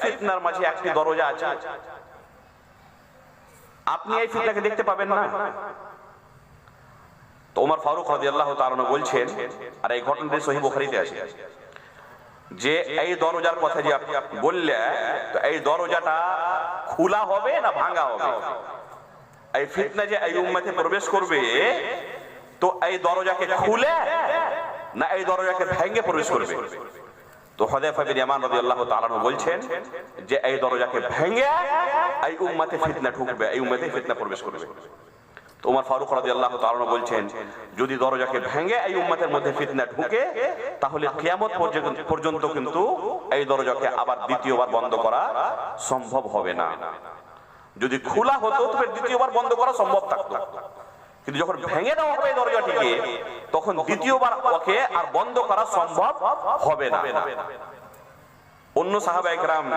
ফিতনার মাঝে একটি দরজা আছে, আপনি এই ফিতনাকে দেখতে পাবেন না। তো ওমর ফারুক রাদিয়াল্লাহু তাআলা আনহু বলছেন, আর এই ঘটনাটি সহিহ বুখারীতে আছে, যে এই দরজার কথা যে আপনি বললে, তো এই দরজাটা খোলা হবে না ভাঙা হবে? এই ফিতনা যে এই উম্মতে প্রবেশ করবে, তো এই দরজাকে খুলে না এই দরজাকে ভেঙে প্রবেশ করবে? তো হুযায়ফা বিন ইয়ামান রাদিয়াল্লাহু তাআলা আনহু বলছেন যে এই দরজাকে ভেঙে এই উম্মতে ফিতনা ঢুকবে, এই উম্মতে ফিতনা প্রবেশ করবে। তো ওমর ফারুক রাদিয়াল্লাহু তাআলা আনহু বলছেন, যদি দরজাকে ভেঙে এই উম্মতের মধ্যে ফিতনা ঢুকে, তাহলে কিয়ামত পর্যন্ত কিন্তু এই দরজাকে আবার দ্বিতীয়বার বন্ধ করা সম্ভব হবে না। যদি খোলা হতো তবে দ্বিতীয়বার বন্ধ করা সম্ভব থাকতো, কিন্তু যখন ভেঙে দেওয়া হবে দরজাটিকে, তখন দ্বিতীয়বার ওকে আর বন্ধ করা সম্ভব হবে না। অন্য সাহাবায়ে কেরাম